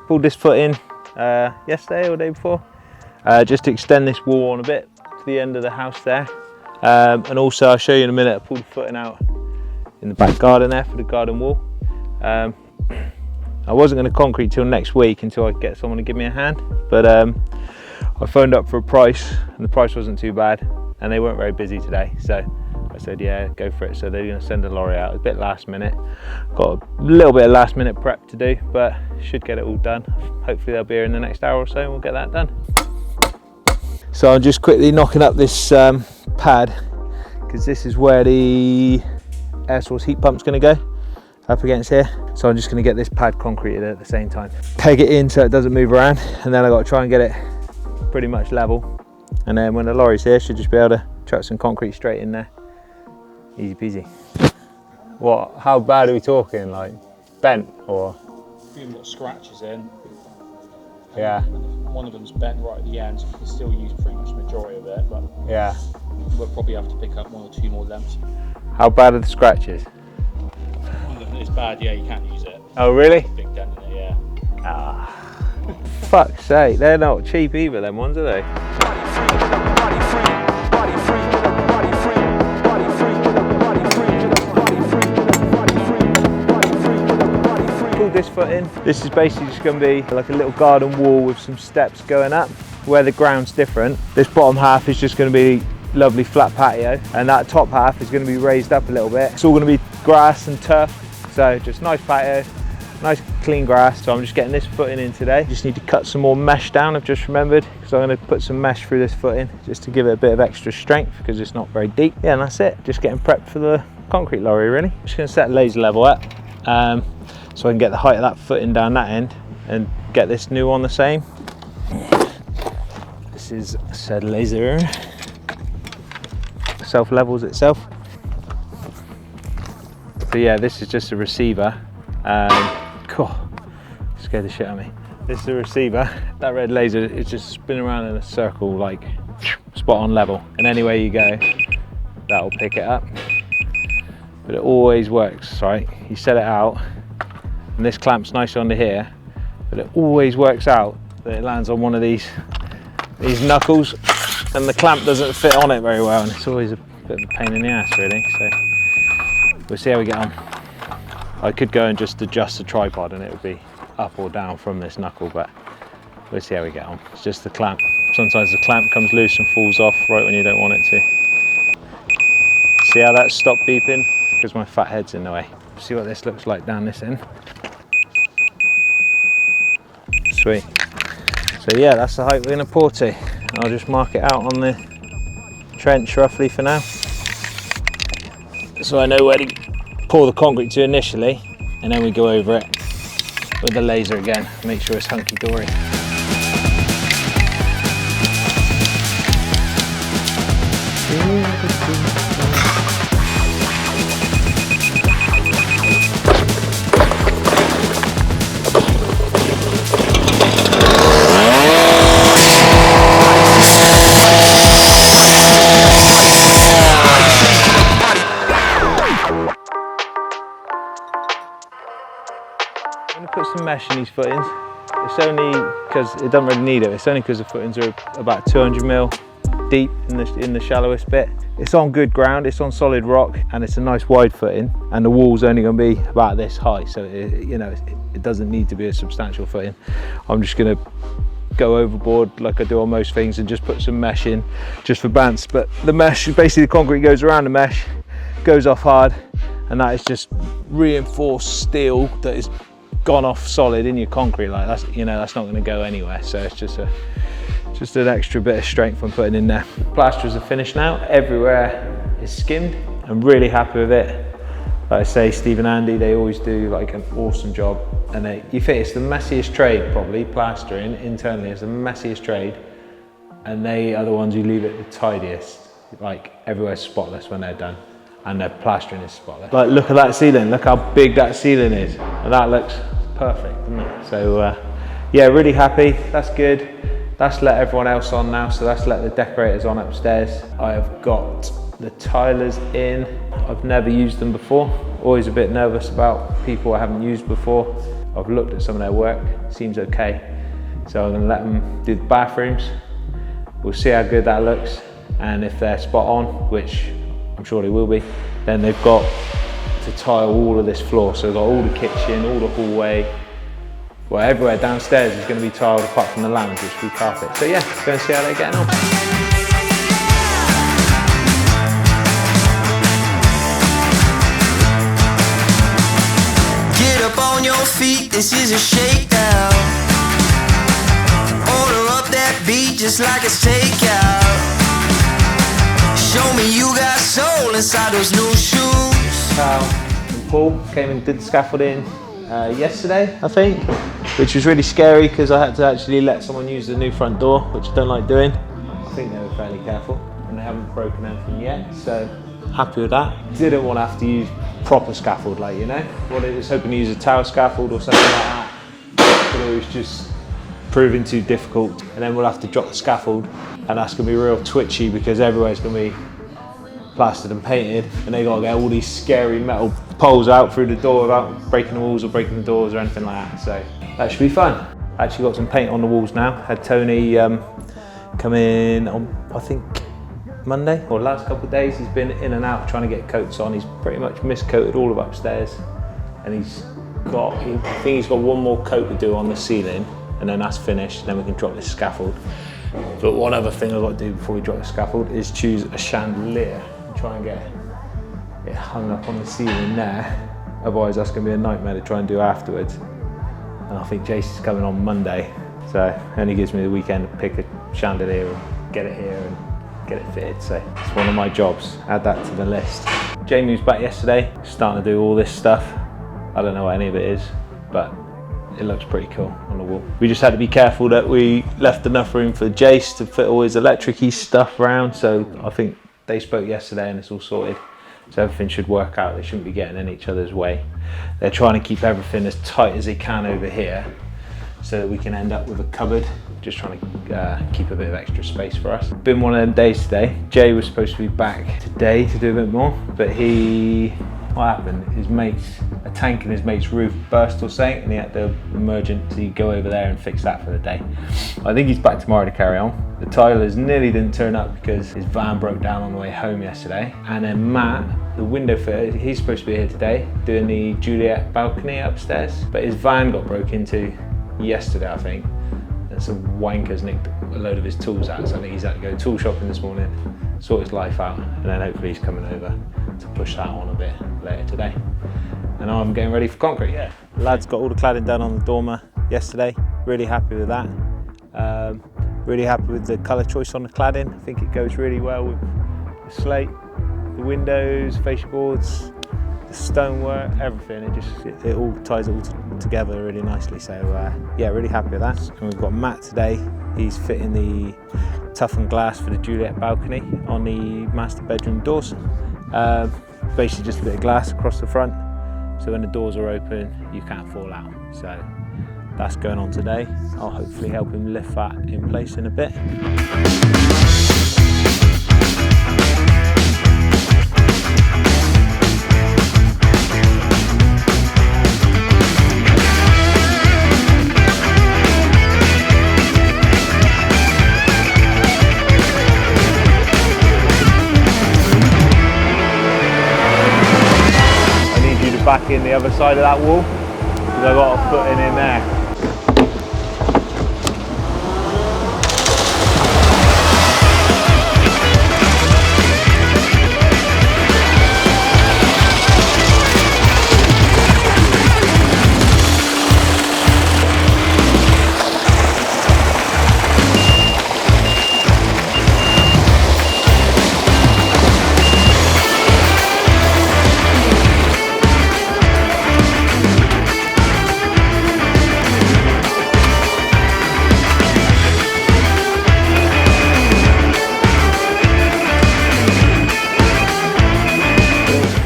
pulled this foot in yesterday or the day before, just to extend this wall on a bit to the end of the house there. And also I'll show you in a minute, I pulled the footing out in the back garden there for the garden wall. I wasn't going to concrete till next week until I get someone to give me a hand, but I phoned up for a price and the price wasn't too bad and they weren't very busy today, so I said yeah, go for it. So they're going to send a lorry out. It's a bit last minute, got a little bit of last minute prep to do, but should get it all done. Hopefully they'll be here in the next hour or so and we'll get that done. So I'm just quickly knocking up this pad because this is where the air source heat pump's going to go, up against here. So I'm just going to get this pad concreted at the same time, peg it in so it doesn't move around, and then I've got to try and get it pretty much level, and then when the lorry's here should just be able to chuck some concrete straight in there. Easy peasy. What, how bad are we talking, like bent or? A few got scratches in. Yeah. One of them's bent right at the end, so you can still use pretty much the majority of it, but yeah, we'll probably have to pick up 1 or 2 more lengths. How bad are the scratches? One of them is bad, yeah, you can't use it. Oh really? Big dent in it, yeah. Ah, fuck's sake, they're not cheap either, them ones, are they? Pulled this foot in. This is basically just going to be like a little garden wall with some steps going up where the ground's different. This bottom half is just going to be lovely flat patio, and that top half is going to be raised up a little bit. It's all going to be grass and turf, so just nice patio, nice clean grass. So I'm just getting this footing in today. Just need to cut some more mesh down, I've just remembered, because I'm going to put some mesh through this footing just to give it a bit of extra strength because it's not very deep. Yeah, and that's it, just getting prepped for the concrete lorry really. Just going to set laser level up so I can get the height of that footing down that end and get this new one the same. This is said laser, self levels itself. So yeah, this is just a receiver. Scared the shit out of me. This is a receiver. That red laser is just spinning around in a circle, like spot on level, and anywhere you go that will pick it up. But it always works, right? You set it out and this clamps nice onto here, but it always works out that it lands on one of these knuckles and the clamp doesn't fit on it very well, and it's always a bit of a pain in the ass really. So we'll see how we get on. I could go and just adjust the tripod and it would be up or down from this knuckle, but we'll see how we get on. It's just the clamp. Sometimes the clamp comes loose and falls off right when you don't want it to. See how that stopped beeping? Because my fat head's in the way. See what this looks like down this end. Sweet. So yeah, that's the height we're going to pour to. I'll just mark it out on the trench roughly for now, so I know where to pour the concrete to initially, and then we go over it with the laser again, make sure it's hunky-dory. I'm going to put some mesh in these footings. It's only because it doesn't really need it. It's only because the footings are about 200 mil deep in the shallowest bit. It's on good ground, it's on solid rock, and it's a nice wide footing, and the wall's only going to be about this high, so it doesn't need to be a substantial footing. I'm just going to go overboard like I do on most things and just put some mesh in just for bounce. But the mesh, basically the concrete goes around the mesh, goes off hard, and that is just reinforced steel that is gone off solid in your concrete. Like that's that's not going to go anywhere, so it's just an extra bit of strength I'm putting in there. Plasters are finished now, everywhere is skimmed. I'm really happy with it. Like I say, Steve and Andy, they always do like an awesome job, and you think it's the messiest trade probably. Plastering internally is the messiest trade, and they are the ones who leave it the tidiest. Like everywhere's spotless when they're done, and their plastering is spotless. Like look at that ceiling, look how big that ceiling is, and that looks perfect, doesn't it? So yeah, really happy, that's good. That's let everyone else on now, so that's let the decorators on upstairs. I have got the tilers in. I've never used them before, always a bit nervous about people I haven't used before. I've looked at some of their work, seems okay. So I'm gonna let them do the bathrooms. We'll see how good that looks. And if they're spot on, which I'm sure they will be, then they've got to tile all of this floor. So they've got all the kitchen, all the hallway, well, everywhere downstairs is going to be tiled apart from the lounge, which will be carpet. So yeah, let's go and see how they're getting on. Get up on your feet, this is a shakedown. Order up that beat just like it's takeout. Show me you got soul inside those new shoes. Cal and Paul came and did the scaffolding yesterday, I think, which was really scary because I had to actually let someone use the new front door, which I don't like doing. I think they were fairly careful and they haven't broken anything yet, so happy with that. Didn't want to have to use proper scaffold, like, you know, what I was hoping to use a tower scaffold or something like that, but it was just proving too difficult. And then we'll have to drop the scaffold, and that's going to be real twitchy because everywhere's going to be plastered and painted, and they got to get all these scary metal poles out through the door without breaking the walls or breaking the doors or anything like that. So that should be fun. Actually got some paint on the walls now. Had Tony come in on, I think, Monday or last couple of days. He's been in and out trying to get coats on. He's pretty much miscoated all of upstairs, and I think he's got one more coat to do on the ceiling, and then that's finished, and then we can drop this scaffold. But one other thing I've got to do before we drop the scaffold is choose a chandelier and try and get it hung up on the ceiling there. Otherwise that's going to be a nightmare to try and do afterwards. And I think Jason's coming on Monday, so it only gives me the weekend to pick a chandelier and get it here and get it fitted. So it's one of my jobs, add that to the list. Jamie was back yesterday, starting to do all this stuff. I don't know what any of it is, but it looks pretty cool on the wall. We just had to be careful that we left enough room for Jace to fit all his electric-y stuff around, so I think they spoke yesterday and it's all sorted. So everything should work out, they shouldn't be getting in each other's way. They're trying to keep everything as tight as they can over here so that we can end up with a cupboard, just trying to keep a bit of extra space for us. Been one of them days today. Jay was supposed to be back today to do a bit more, but what happened? A tank in his mate's roof burst or something, and he had to emergency go over there and fix that for the day. I think he's back tomorrow to carry on. The tilers nearly didn't turn up because his van broke down on the way home yesterday. And then Matt, the window fitter, he's supposed to be here today doing the Juliet balcony upstairs, but his van got broke into yesterday, I think. And some wankers nicked a load of his tools out, so I think he's had to go tool shopping this morning, sort his life out, and then hopefully he's coming over to push that on a bit later today. And I'm getting ready for concrete. Yeah, the lads got all the cladding done on the dormer yesterday. Really happy with that. Really happy with the colour choice on the cladding. I think it goes really well with the slate, the windows, fascia boards, the stonework, everything. It all ties it all together really nicely. So yeah, really happy with that. And we've got Matt today. He's fitting the toughened glass for the Juliet balcony on the master bedroom doors. Basically just a bit of glass across the front, so when the doors are open you can't fall out. So that's going on today. I'll hopefully help him lift that in place in a bit. Back in the other side of that wall, because I've got a footing in there.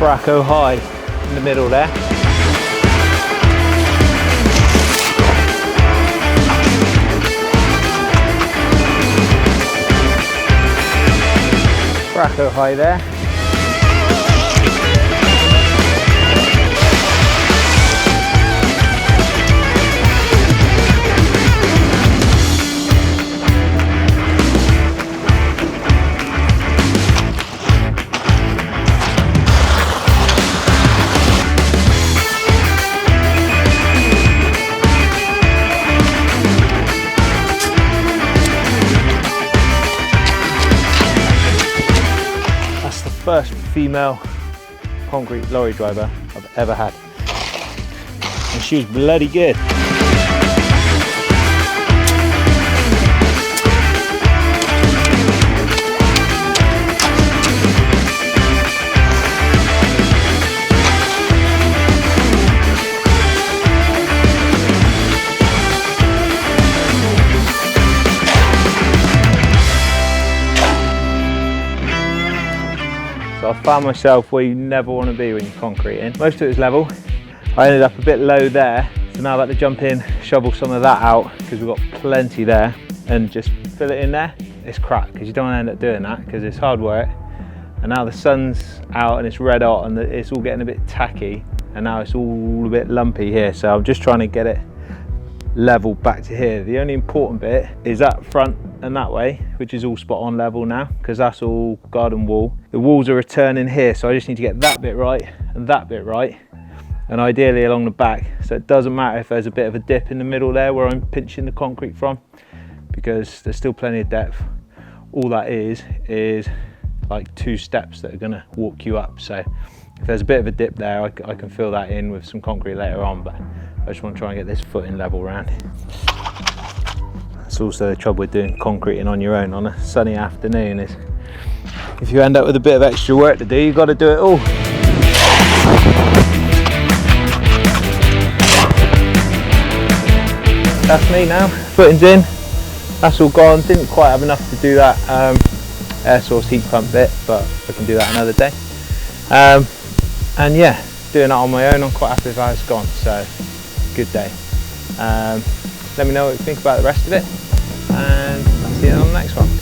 Fracco high in the middle there. Fracco high there. female concrete lorry driver I've ever had. And she was bloody good. So I found myself where you never want to be when you're concreting. Most of it was level. I ended up a bit low there, so now I've had to jump in, shovel some of that out because we've got plenty there, and just fill it in there. It's crap because you don't want to end up doing that because it's hard work. And now the sun's out and it's red hot and it's all getting a bit tacky, and now it's all a bit lumpy here. So I'm just trying to get it level back to here. The only important bit is that front and that way, which is all spot on level now because that's all garden wall. The walls are returning here, so I just need to get that bit right and that bit right, and ideally along the back, so it doesn't matter if there's a bit of a dip in the middle there where I'm pinching the concrete from, because there's still plenty of depth. All that is like 2 steps that are going to walk you up. So if there's a bit of a dip there, I can fill that in with some concrete later on, but I just want to try and get this footing level round. That's also the trouble with doing concreting on your own on a sunny afternoon, is if you end up with a bit of extra work to do, you've got to do it all. That's me now, footing's in, that's all gone. Didn't quite have enough to do that air source heat pump bit, but I can do that another day. And yeah, doing that on my own, I'm quite happy with how it's gone, so good day. Let me know what you think about the rest of it, and I'll see you on the next one.